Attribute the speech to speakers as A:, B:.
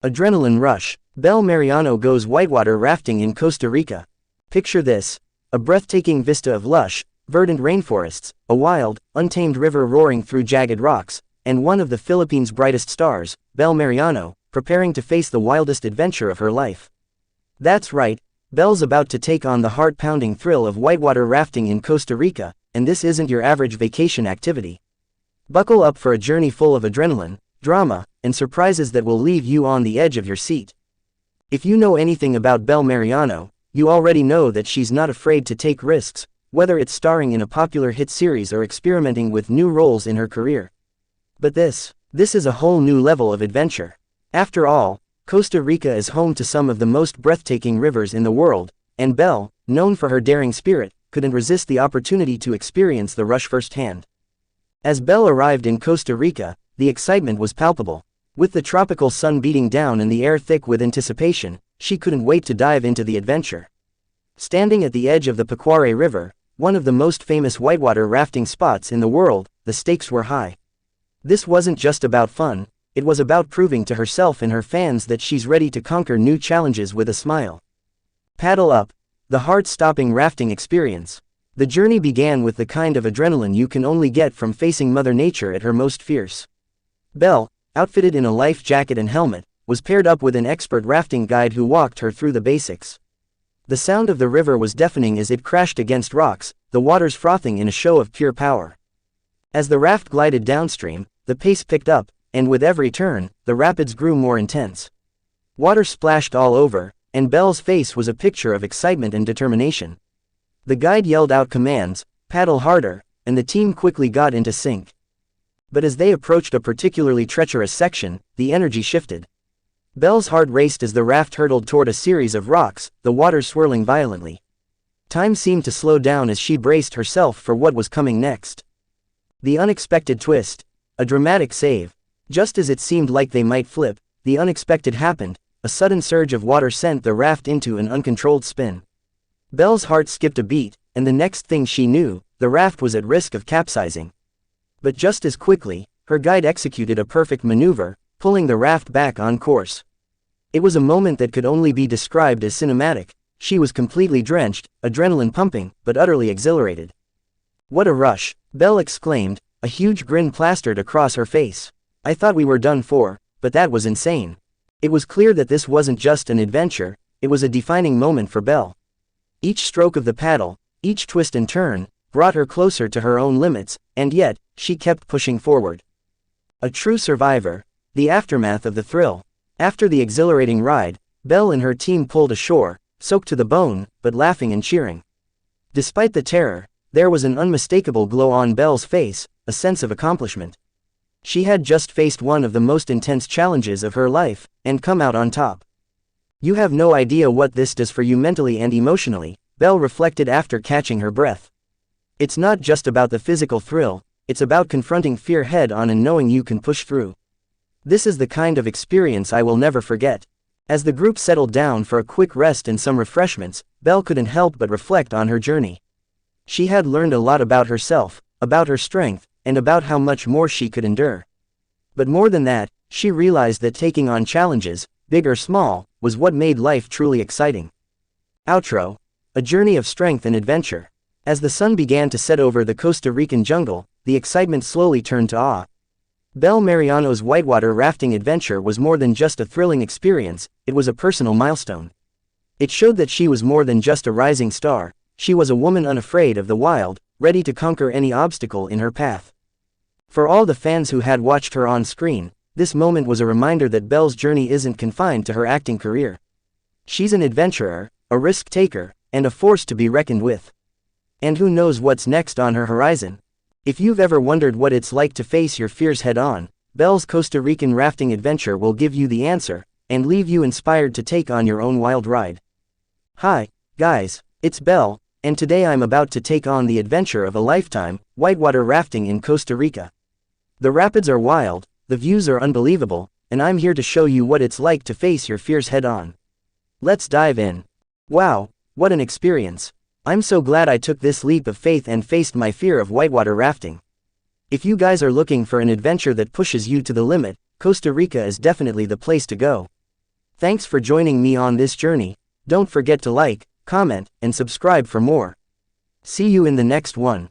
A: Adrenaline rush. Belle Mariano goes whitewater rafting in Costa Rica. Picture this: a breathtaking vista of lush, verdant rainforests, a wild, untamed river roaring through jagged rocks, and one of the Philippines' brightest stars, Belle Mariano, preparing to face the wildest adventure of her life. That's right, Belle's about to take on the heart-pounding thrill of whitewater rafting in Costa Rica, and this isn't your average vacation activity. Buckle up for a journey full of adrenaline, drama, and surprises that will leave you on the edge of your seat. If you know anything about Belle Mariano, you already know that she's not afraid to take risks, whether it's starring in a popular hit series or experimenting with new roles in her career. But this is a whole new level of adventure. After all, Costa Rica is home to some of the most breathtaking rivers in the world, and Belle, known for her daring spirit, couldn't resist the opportunity to experience the rush firsthand. As Belle arrived in Costa Rica, the excitement was palpable. With the tropical sun beating down and the air thick with anticipation, she couldn't wait to dive into the adventure. Standing at the edge of the Whitewater River, one of the most famous whitewater rafting spots in the world, the stakes were high. This wasn't just about fun, it was about proving to herself and her fans that she's ready to conquer new challenges with a smile. Paddle up. The heart-stopping rafting experience. The journey began with the kind of adrenaline you can only get from facing Mother Nature at her most fierce. Belle, outfitted in a life jacket and helmet, was paired up with an expert rafting guide who walked her through the basics. The sound of the river was deafening as it crashed against rocks, the waters frothing in a show of pure power. As the raft glided downstream, the pace picked up, and with every turn, the rapids grew more intense. Water splashed all over, and Belle's face was a picture of excitement and determination. The guide yelled out commands, "Paddle harder," and the team quickly got into sync. But as they approached a particularly treacherous section, the energy shifted. Belle's heart raced as the raft hurtled toward a series of rocks, the water swirling violently. Time seemed to slow down as she braced herself for what was coming next. The unexpected twist. A dramatic save. Just as it seemed like they might flip, the unexpected happened. A sudden surge of water sent the raft into an uncontrolled spin. Belle's heart skipped a beat, and the next thing she knew, the raft was at risk of capsizing. But just as quickly, her guide executed a perfect maneuver, pulling the raft back on course. It was a moment that could only be described as cinematic. She was completely drenched, adrenaline pumping, but utterly exhilarated. "What a rush!" Belle exclaimed, a huge grin plastered across her face. "I thought we were done for, but that was insane." It was clear that this wasn't just an adventure, it was a defining moment for Belle. Each stroke of the paddle, each twist and turn, brought her closer to her own limits, and yet, she kept pushing forward. A true survivor. The aftermath of the thrill. After the exhilarating ride, Belle and her team pulled ashore, soaked to the bone, but laughing and cheering. Despite the terror, there was an unmistakable glow on Belle's face, a sense of accomplishment. She had just faced one of the most intense challenges of her life, and come out on top. "You have no idea what this does for you mentally and emotionally," Belle reflected after catching her breath. "It's not just about the physical thrill, it's about confronting fear head-on and knowing you can push through. This is the kind of experience I will never forget." As the group settled down for a quick rest and some refreshments, Belle couldn't help but reflect on her journey. She had learned a lot about herself, about her strength, and about how much more she could endure. But more than that, she realized that taking on challenges, big or small, was what made life truly exciting. Outro. A journey of strength and adventure. As the sun began to set over the Costa Rican jungle, the excitement slowly turned to awe. Belle Mariano's whitewater rafting adventure was more than just a thrilling experience, it was a personal milestone. It showed that she was more than just a rising star, she was a woman unafraid of the wild, ready to conquer any obstacle in her path. For all the fans who had watched her on screen, this moment was a reminder that Belle's journey isn't confined to her acting career. She's an adventurer, a risk-taker, and a force to be reckoned with. And who knows what's next on her horizon? If you've ever wondered what it's like to face your fears head-on, Belle's Costa Rican rafting adventure will give you the answer, and leave you inspired to take on your own wild ride. Hi, guys, it's Belle, and today I'm about to take on the adventure of a lifetime, whitewater rafting in Costa Rica. The rapids are wild, the views are unbelievable, and I'm here to show you what it's like to face your fears head-on. Let's dive in. Wow, what an experience. I'm so glad I took this leap of faith and faced my fear of whitewater rafting. If you guys are looking for an adventure that pushes you to the limit, Costa Rica is definitely the place to go. Thanks for joining me on this journey. Don't forget to like, comment, and subscribe for more. See you in the next one.